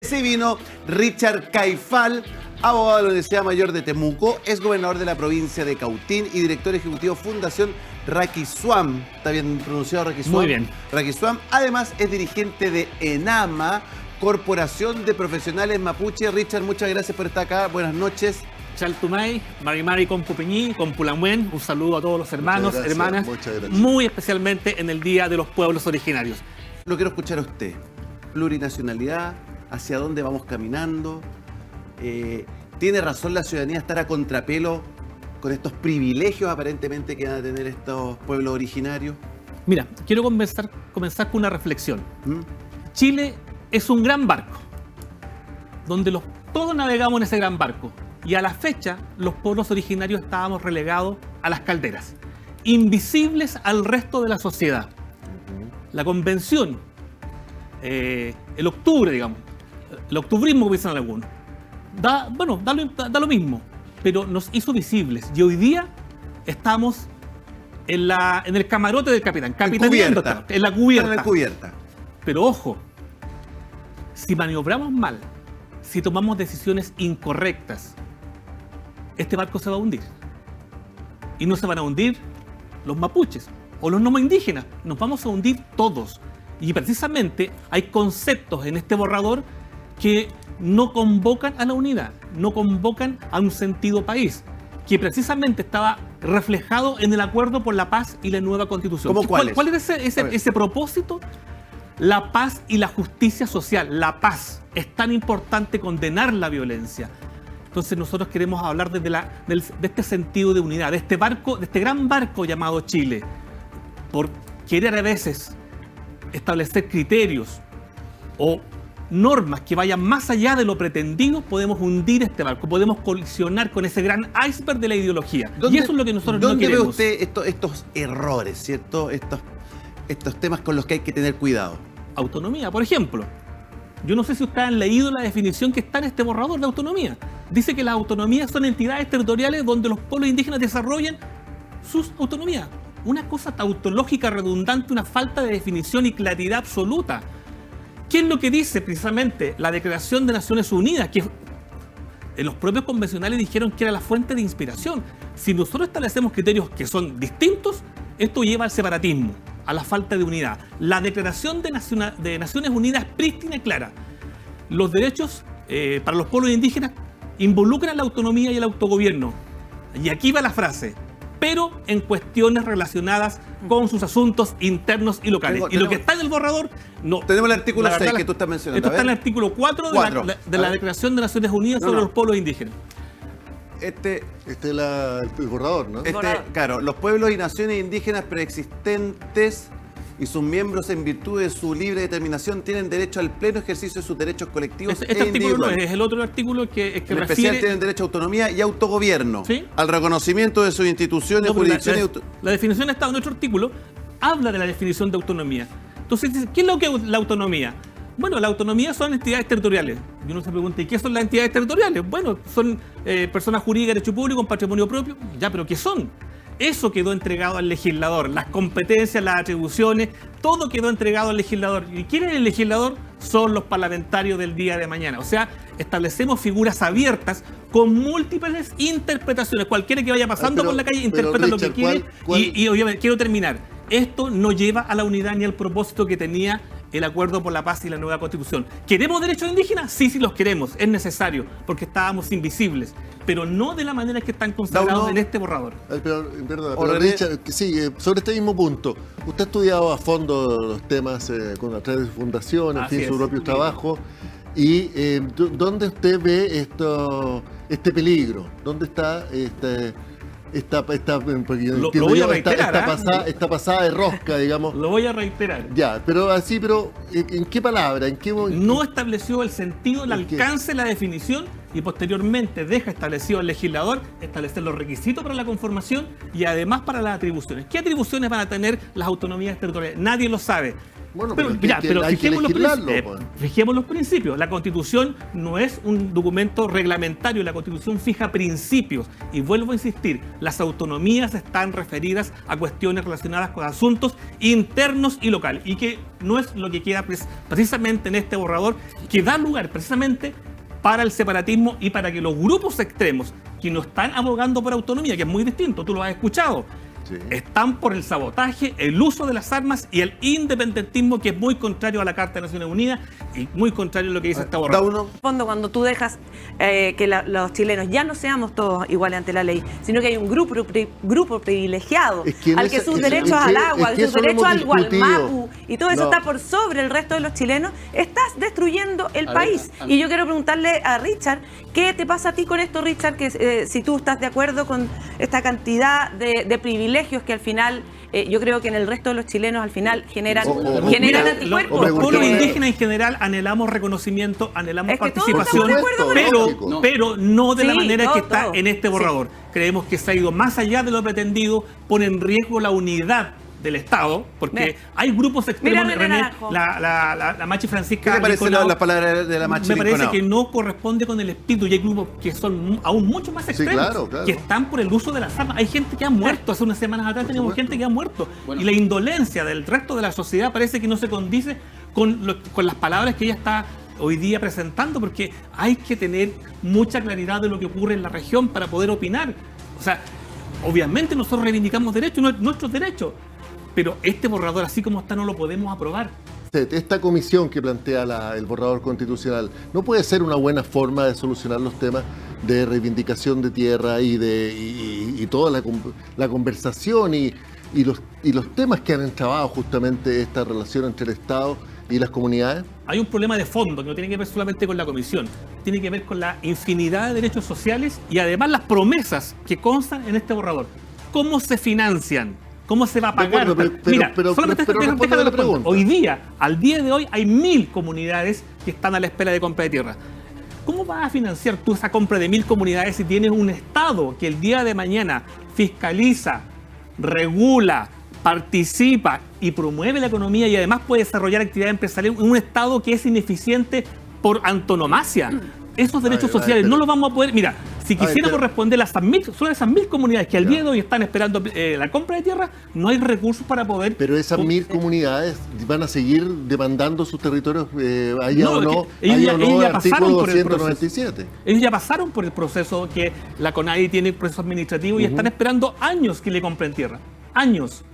Se vino Richard Caifal, abogado de la Universidad Mayor de Temuco, es gobernador de la provincia de Cautín y director ejecutivo Fundación Raquisuam. ¿Está bien pronunciado Raquisuam? Muy bien. Raquisuam. Además es dirigente de ENAMA, Corporación de Profesionales Mapuche. Richard, muchas gracias por estar acá. Buenas noches. Chaltumay, Marimari con Pupiñí, con Pulamuen, un saludo a todos los hermanos, gracias, hermanas, muchas gracias. Muy especialmente en el Día de los Pueblos Originarios. Lo quiero escuchar a usted. Plurinacionalidad, hacia dónde vamos caminando. ¿Tiene razón la ciudadanía estar a contrapelo con estos privilegios aparentemente que van a tener estos pueblos originarios? Mira, quiero comenzar con una reflexión. ¿Mm? Chile es un gran barco, donde todos navegamos en ese gran barco. Y a la fecha, los pueblos originarios estábamos relegados a las calderas, invisibles al resto de la sociedad. La convención, el octubre, digamos, el octubrismo que dicen algunos, da lo mismo, pero nos hizo visibles. Y hoy día estamos en el camarote del capitán. Capitaneando, en la cubierta. Pero ojo, si maniobramos mal, si tomamos decisiones incorrectas, este barco se va a hundir. Y no se van a hundir los mapuches o los no indígenas, nos vamos a hundir todos. Y precisamente hay conceptos en este borrador que no convocan a la unidad, no convocan a un sentido país, que precisamente estaba reflejado en el Acuerdo por la Paz y la nueva Constitución. ¿Cuál es ese propósito? La paz y la justicia social. La paz. Es tan importante condenar la violencia. Entonces nosotros queremos hablar de este sentido de unidad, de este barco, de este gran barco llamado Chile. Por querer a veces establecer criterios o normas que vayan más allá de lo pretendido, podemos hundir este barco, podemos colisionar con ese gran iceberg de la ideología. Y eso es lo que nosotros no queremos. ¿Dónde ve usted estos errores, cierto? Estos temas con los que hay que tener cuidado. Autonomía, por ejemplo. Yo no sé si ustedes han leído la definición que está en este borrador de autonomía. Dice que las autonomías son entidades territoriales donde los pueblos indígenas desarrollan sus autonomías. Una cosa tautológica redundante, una falta de definición y claridad absoluta. ¿Qué es lo que dice precisamente la Declaración de Naciones Unidas? Que los propios convencionales dijeron que era la fuente de inspiración. Si nosotros establecemos criterios que son distintos, esto lleva al separatismo, a la falta de unidad. La Declaración de Naciones Unidas es prístina y clara. Los derechos para los pueblos indígenas involucran la autonomía y el autogobierno. Y aquí va la frase, pero en cuestiones relacionadas con sus asuntos internos y locales. Y lo que está en el borrador, no. Tenemos el artículo 6 que tú estás mencionando. Esto está en el artículo 4 de la Declaración de Naciones Unidas sobre los pueblos indígenas. Este es el borrador, ¿no? Claro, los pueblos y naciones indígenas preexistentes y sus miembros en virtud de su libre determinación tienen derecho al pleno ejercicio de sus derechos colectivos este artículo no es el otro artículo que en especial refiere... tienen derecho a autonomía y autogobierno, ¿sí? Al reconocimiento de sus instituciones, jurisdicciones... La definición está en otro artículo, habla de la definición de autonomía. Entonces, ¿qué es lo que es la autonomía? Bueno, la autonomía son entidades territoriales. Y uno se pregunta, ¿y qué son las entidades territoriales? Bueno, son personas jurídicas de derecho público, con patrimonio propio. Ya, pero ¿qué son? Eso quedó entregado al legislador. Las competencias, las atribuciones, todo quedó entregado al legislador. ¿Y quién es el legislador? Son los parlamentarios del día de mañana. O sea, establecemos figuras abiertas con múltiples interpretaciones. Cualquiera que vaya pasando por la calle interpreta Richard, lo que quiere. Y obviamente, quiero terminar. Esto no lleva a la unidad ni al propósito que tenía el Acuerdo por la Paz y la nueva Constitución. ¿Queremos derechos indígenas? Sí, sí los queremos. Es necesario, porque estábamos invisibles. Pero no de la manera que están consagrados en este borrador. Pero Richard, sí, sobre este mismo punto. Usted ha estudiado a fondo los temas a través de su fundación, en fin, su propio trabajo. ¿Y dónde usted ve este peligro? ¿Dónde está esta pasada de rosca, digamos? Lo voy a reiterar. Ya, pero ¿en qué palabra? No estableció el sentido, el alcance, la definición, y posteriormente deja establecido al legislador establecer los requisitos para la conformación y además para las atribuciones. ¿Qué atribuciones van a tener las autonomías territoriales? Nadie lo sabe. Bueno, pero hay que legislarlo. Fijemos los principios. La Constitución no es un documento reglamentario, la Constitución fija principios. Y vuelvo a insistir, las autonomías están referidas a cuestiones relacionadas con asuntos internos y locales. Y que no es lo que queda precisamente en este borrador, que da lugar precisamente para el separatismo y para que los grupos extremos que no están abogando por autonomía, que es muy distinto, tú lo has escuchado, sí, están por el sabotaje, el uso de las armas y el independentismo, que es muy contrario a la Carta de Naciones Unidas y muy contrario a lo que dice esta borrador. En el fondo, cuando tú dejas que los chilenos ya no seamos todos iguales ante la ley, sino que hay un grupo privilegiado al que sus derechos al agua, sus derechos al Gualmapu y todo eso está por sobre el resto de los chilenos, estás destruyendo el país. Y yo quiero preguntarle a Richard, ¿qué te pasa a ti con esto, Richard? Que si tú estás de acuerdo con esta cantidad de privilegios que al final yo creo que en el resto de los chilenos al final generan anticuerpos. Los pueblos indígenas en general anhelamos reconocimiento, anhelamos participación, pero no de la manera que está en este borrador. Creemos que se ha ido más allá de lo pretendido, pone en riesgo la unidad del Estado, porque hay grupos extremos. La Machi Francisca. ¿Qué te parece la palabra de la Machi? Me parece que no corresponde con el espíritu, y hay grupos que son aún mucho más extremos, que están por el uso de las armas. Hay gente que ha muerto, hace unas semanas atrás teníamos gente que ha muerto, y la indolencia del resto de la sociedad parece que no se condice con las palabras que ella está hoy día presentando, porque hay que tener mucha claridad de lo que ocurre en la región para poder opinar. O sea, obviamente nosotros reivindicamos derechos, nuestros derechos, pero este borrador así como está no lo podemos aprobar. Esta comisión que plantea el borrador constitucional no puede ser una buena forma de solucionar los temas de reivindicación de tierra y toda la conversación y los temas que han entrabado justamente esta relación entre el Estado y las comunidades. Hay un problema de fondo que no tiene que ver solamente con la comisión, tiene que ver con la infinidad de derechos sociales y además las promesas que constan en este borrador. ¿Cómo se financian? ¿Cómo se va a pagar? Responde la pregunta. Hoy día, al día de hoy, hay 1000 comunidades que están a la espera de compra de tierra. ¿Cómo vas a financiar tú esa compra de 1000 comunidades si tienes un Estado que el día de mañana fiscaliza, regula, participa y promueve la economía y además puede desarrollar actividad empresarial en un Estado que es ineficiente por antonomasia? Esos derechos sociales no los vamos a poder... Mira, si quisiéramos responder a solo esas 1000 comunidades que al día de hoy están esperando la compra de tierra, no hay recursos para poder... Pero esas 1000 comunidades van a seguir demandando sus territorios allá o no, artículo 297. Ellos ya pasaron por el proceso que la CONADI tiene, el proceso administrativo, y están esperando años que le compren tierra. Años.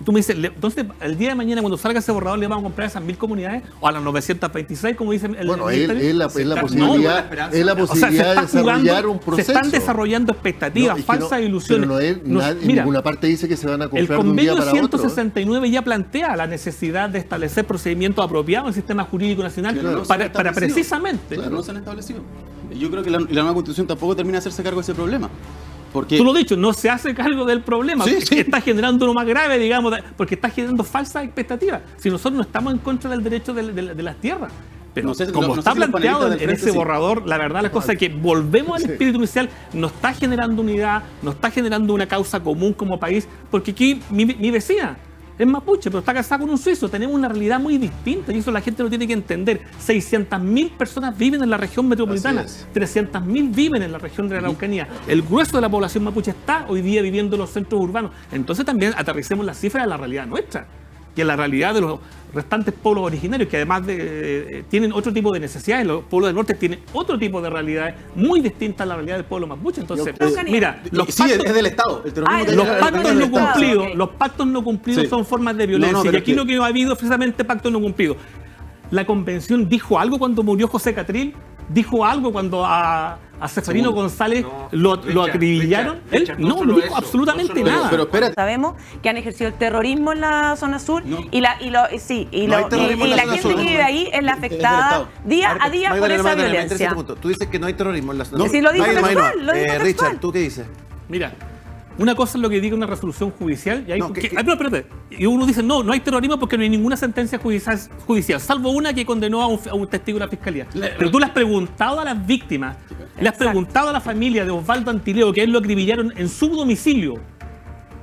Tú me dices, entonces el día de mañana cuando salga ese borrador le vamos a comprar a esas 1000 comunidades o a las 926, como dicen el ministerio. Es la posibilidad de desarrollar un proceso. Se están desarrollando expectativas, falsas ilusiones. Pero en ninguna parte dice que se van a comprar de un día para otro. El convenio 169 ya plantea la necesidad de establecer procedimientos apropiados en el sistema jurídico nacional para precisamente. Pero no se han establecido. Yo creo que la nueva Constitución tampoco termina de hacerse cargo de ese problema. Porque... Tú lo has dicho, no se hace cargo del problema, que está generando lo más grave, digamos, porque está generando falsas expectativas. Si nosotros no estamos en contra del derecho de las tierras. Pero como está planteado en ese borrador, la verdad, la cosa es que volvemos al espíritu inicial, no está generando unidad, no está generando una causa común como país, porque aquí mi vecina es mapuche, pero está casada con un suizo. Tenemos una realidad muy distinta y eso la gente lo tiene que entender. 600.000 personas viven en la región metropolitana, 300.000 viven en la región de la Araucanía. El grueso de la población mapuche está hoy día viviendo en los centros urbanos. Entonces también aterricemos las cifras a la realidad nuestra y a la realidad de los restantes pueblos originarios, que además tienen otro tipo de necesidades. Los pueblos del norte tienen otro tipo de realidades muy distintas a la realidad del pueblo mapuche. Entonces, mira, es del Estado. Los pactos no cumplidos son formas de violencia. Y aquí lo que no ha habido precisamente pactos no cumplidos. La convención dijo algo cuando murió José Catril, dijo algo cuando a Seferino González lo acribillaron. Él no dijo absolutamente nada. Pero espérate. Sabemos que han ejercido el terrorismo en la zona sur y la gente que vive ahí es la afectada día a día por esa violencia. Tú dices que no hay terrorismo en la zona sur. Sí, lo dijo textual. Richard, ¿tú qué dices? Mira, una cosa es lo que diga una resolución judicial y espérate. Y uno dice, no hay terrorismo porque no hay ninguna sentencia judicial, salvo una que condenó a un testigo de la fiscalía. Pero tú le has preguntado a las víctimas, le has preguntado a la familia de Osvaldo Antileo, que él lo acribillaron en su domicilio,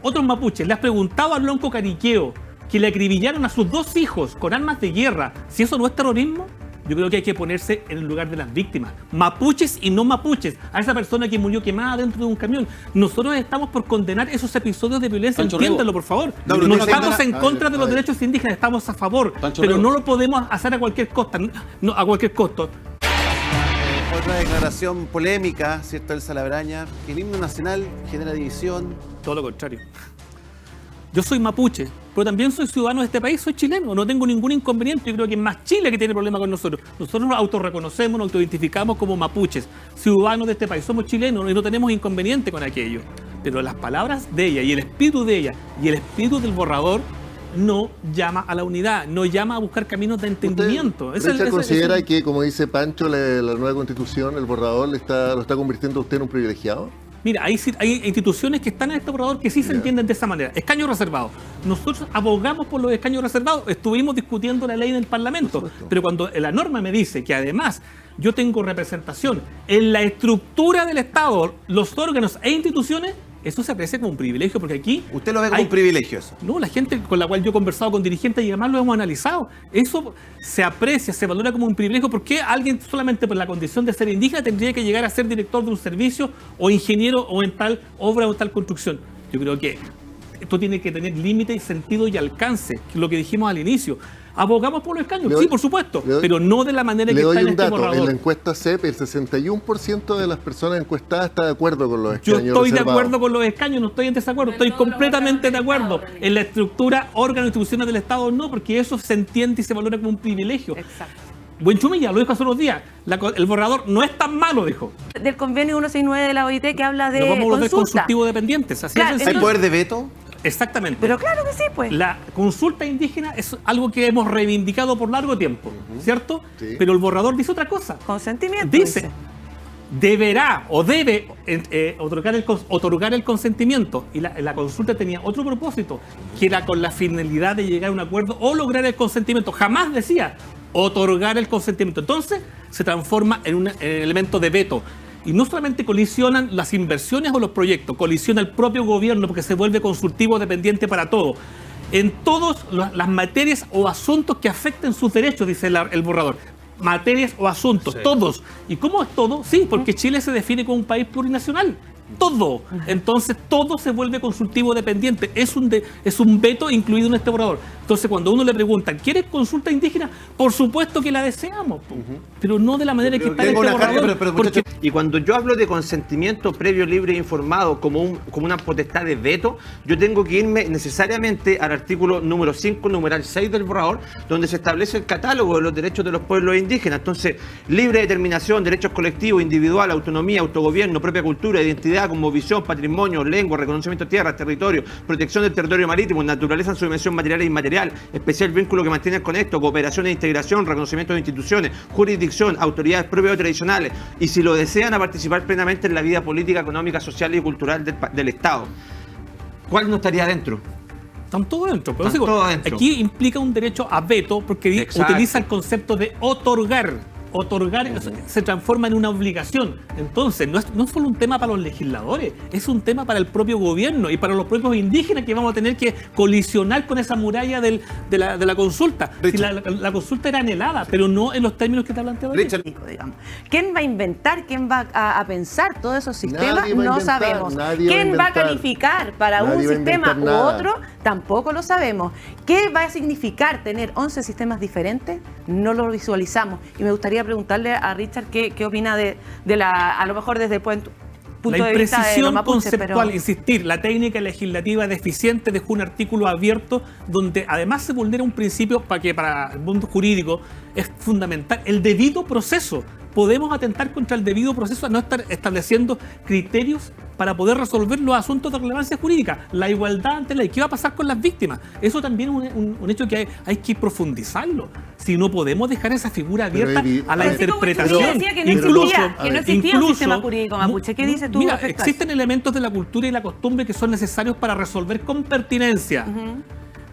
otros mapuches, le has preguntado a Lonco Cariqueo, que le acribillaron a sus 2 hijos con armas de guerra, si eso no es terrorismo, yo creo que hay que ponerse en el lugar de las víctimas, mapuches y no mapuches, a esa persona que murió quemada dentro de un camión. Nosotros estamos por condenar esos episodios de violencia, entiéndanlo, por favor. No estamos en contra de los derechos indígenas, estamos a favor, pero no lo podemos hacer a cualquier costa, no, a cualquier costo. Otra declaración polémica, ¿cierto?, del Salabraña, que el himno nacional genera división. Todo lo contrario. Yo soy mapuche, pero también soy ciudadano de este país, soy chileno, no tengo ningún inconveniente. Yo creo que es más Chile que tiene problema con nosotros. Nosotros nos autorreconocemos, nos autoidentificamos como mapuches, ciudadanos de este país, somos chilenos y no tenemos inconveniente con aquello. Pero las palabras de ella y el espíritu de ella y el espíritu del borrador no llama a la unidad, no llama a buscar caminos de entendimiento. ¿Usted considera que, como dice Pancho, la nueva Constitución, el borrador, lo está convirtiendo a usted en un privilegiado? Mira, hay instituciones que están en este borrador que sí se entienden de esa manera. Escaños reservados. Nosotros abogamos por los escaños reservados. Estuvimos discutiendo la ley en el Parlamento. Pero cuando la norma me dice que además yo tengo representación en la estructura del Estado, los órganos e instituciones, eso se aprecia como un privilegio, porque aquí... ¿Usted lo ve como un privilegio eso? No, la gente con la cual yo he conversado con dirigentes y además lo hemos analizado. Eso se aprecia, se valora como un privilegio. ¿Por qué alguien solamente por la condición de ser indígena tendría que llegar a ser director de un servicio o ingeniero o en tal obra o en tal construcción? Yo creo que esto tiene que tener límite y sentido y alcance, que es lo que dijimos al inicio. ¿Abogamos por los escaños? Sí, por supuesto, pero no de la manera que está en este borrador. En la encuesta CEP, el 61% de las personas encuestadas está de acuerdo con los escaños Yo estoy reservados. De acuerdo con los escaños, no estoy en desacuerdo, estoy completamente de acuerdo. En la estructura, órganos, instituciones del Estado, no, porque eso se entiende y se valora como un privilegio. Exacto. Buenchumilla lo dijo hace unos días, el borrador no es tan malo, dijo. Del convenio 169 de la OIT que habla de Lo vamos a volver consulta. consultivo dependientes, así Claro, es. ¿Hay poder de veto? Exactamente. Pero claro que sí, pues. La consulta indígena es algo que hemos reivindicado por largo tiempo, ¿cierto? Sí. Pero el borrador dice otra cosa. Consentimiento. Dice, deberá o debe otorgar el consentimiento. Y la consulta tenía otro propósito, que era con la finalidad de llegar a un acuerdo o lograr el consentimiento. Jamás decía otorgar el consentimiento. Entonces se transforma en un elemento de veto. Y no solamente colisionan las inversiones o los proyectos, colisiona el propio gobierno porque se vuelve consultivo dependiente para todo. En todas las materias o asuntos que afecten sus derechos, dice el borrador. Materias o asuntos, sí. Todos. ¿Y cómo es todo? Sí, porque Chile se define como un país plurinacional. Todo. Entonces todo se vuelve consultivo dependiente. Es un veto incluido en este borrador. Entonces cuando uno le pregunta, ¿quieres consulta indígena? Por supuesto que la deseamos, pero no de la manera que está en este borrador. Porque... Y cuando yo hablo de consentimiento previo, libre e informado como una potestad de veto, yo tengo que irme necesariamente al artículo número 5, numeral 6 del borrador, donde se establece el catálogo de los derechos de los pueblos indígenas. Entonces, libre determinación, derechos colectivos, individual, autonomía, autogobierno, propia cultura, identidad, como visión, patrimonio, lengua, reconocimiento de tierras, territorio, protección del territorio marítimo, naturaleza en su dimensión material e inmaterial, especial vínculo que mantienen con esto, cooperación e integración, reconocimiento de instituciones, jurisdicción, autoridades propias o tradicionales, y si lo desean a participar plenamente en la vida política, económica, social y cultural del Estado. ¿Cuál no estaría dentro? Están todos dentro. Pero Están todos dentro. Aquí implica un derecho a veto porque Exacto. Utiliza el concepto de otorgar. Otorgar se transforma en una obligación. Entonces, no es solo un tema para los legisladores, es un tema para el propio gobierno y para los propios indígenas que vamos a tener que colisionar con esa muralla de la consulta. Si la consulta era anhelada, pero no en los términos que te planteaba. ¿Quién va a inventar? ¿Quién va a pensar todos esos sistemas? No sabemos. Nadie ¿Quién va a calificar para un sistema u otro? Tampoco lo sabemos. ¿Qué va a significar tener 11 sistemas diferentes? No lo visualizamos. Y me gustaría preguntarle a Richard qué opina de a lo mejor desde el punto la de vista de los mapuches, conceptual, insistir, la técnica legislativa deficiente dejó un artículo abierto donde además se vulnera un principio para el mundo jurídico es fundamental, el debido proceso. Podemos atentar contra el debido proceso a no estar estableciendo criterios para poder resolver los asuntos de relevancia jurídica. La igualdad ante la ley. ¿Qué va a pasar con las víctimas? Eso también es un hecho que hay que profundizarlo. Si no podemos dejar esa figura abierta a la interpretación. Decía que no existía un sistema jurídico mapuche. ¿Qué dices tú? Mira, existen elementos de la cultura y la costumbre que son necesarios para resolver con pertinencia.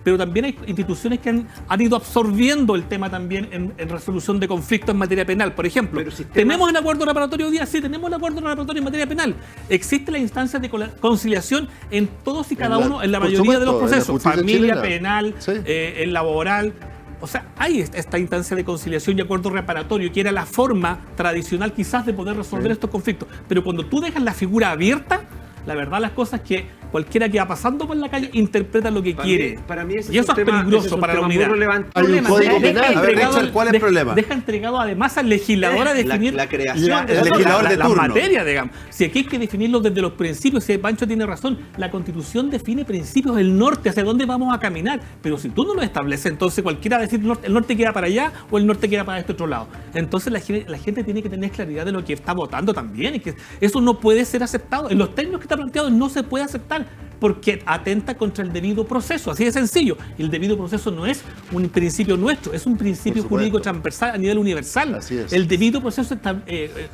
pero también hay instituciones que han ido absorbiendo el tema también en resolución de conflictos en materia penal. Por ejemplo, ¿tenemos el acuerdo reparatorio hoy día? Sí, tenemos el acuerdo reparatorio en materia penal. Existe la instancia de conciliación en todos y cada uno, en la mayoría de los procesos, familia, penal, el laboral. O sea, hay esta instancia de conciliación y acuerdo reparatorio, que era la forma tradicional quizás de poder resolver estos conflictos. Pero cuando tú dejas la figura abierta, la verdad las cosas es que cualquiera que va pasando por la calle interpreta lo que quiere. Para mí y eso es peligroso para la unidad. Hay un código penal. A ver, Richard, ¿cuál es el problema? Deja entregado además al legislador a definir la creación del legislador de turno. La materia, digamos. Si aquí hay que definirlo desde los principios, si Pancho tiene razón, la Constitución define principios del norte, hacia dónde vamos a caminar. Pero si tú no lo estableces, entonces cualquiera va a decir el norte queda para allá o el norte queda para este otro lado. Entonces la gente tiene que tener claridad de lo que está votando también, y que eso no puede ser aceptado. En los términos que está planteado no se puede aceptar, porque atenta contra el debido proceso, así de sencillo. El debido proceso no es un principio nuestro, es un principio jurídico transversal a nivel universal. Así es. El debido proceso está,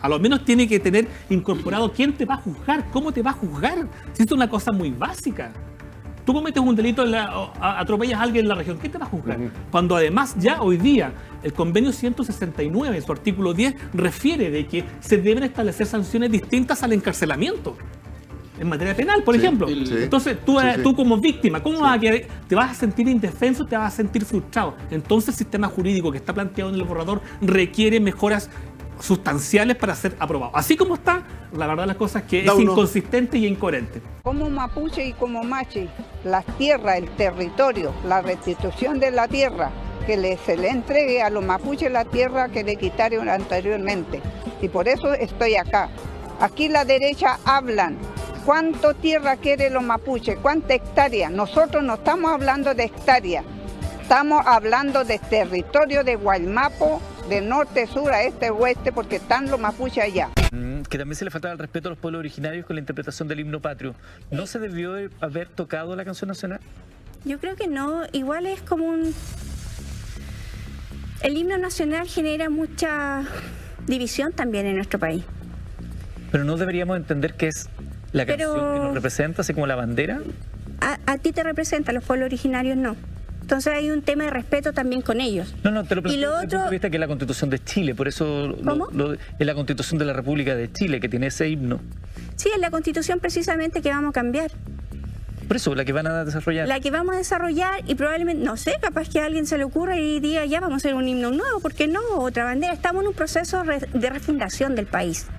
a lo menos tiene que tener incorporado quién te va a juzgar, cómo te va a juzgar. Si esto es una cosa muy básica. Tú cometes un delito, atropellas a alguien en la región, ¿quién te va a juzgar? Cuando además ya hoy día el convenio 169, en su artículo 10, refiere de que se deben establecer sanciones distintas al encarcelamiento. En materia penal, por ejemplo. Entonces, tú como víctima, ¿cómo vas a quedar? ¿Te vas a sentir indefenso? ¿Te vas a sentir frustrado? Entonces, el sistema jurídico que está planteado en el borrador requiere mejoras sustanciales para ser aprobado. Así como está, la verdad las cosas es que es inconsistente y incoherente. Como mapuche y como machi, las tierras, el territorio, la restitución de la tierra, que se le entregue a los mapuches la tierra que le quitaron anteriormente. Y por eso estoy acá. Aquí la derecha hablan. ¿Cuánto tierra quieren los mapuches? ¿Cuánta hectárea? Nosotros no estamos hablando de hectárea, estamos hablando de territorio de Guaymapo, de norte, sur, a este, oeste, porque están los mapuches allá. Que también se le faltaba el respeto a los pueblos originarios con la interpretación del himno patrio. ¿No se debió haber tocado la canción nacional? Yo creo que no, igual es como un... El himno nacional genera mucha división también en nuestro país. Pero no deberíamos entender que es la canción que nos representa, así como la bandera. A ti te representa, a los pueblos originarios no. Entonces hay un tema de respeto también con ellos. No, te lo planteo desde el punto de vista que es la Constitución de Chile, por eso es la Constitución de la República de Chile, que tiene ese himno. Sí, es la Constitución precisamente que vamos a cambiar. Por eso, la que van a desarrollar. La que vamos a desarrollar y probablemente, no sé, capaz que a alguien se le ocurra y diga ya vamos a hacer un himno nuevo, ¿por qué no? Otra bandera. Estamos en un proceso de refundación del país.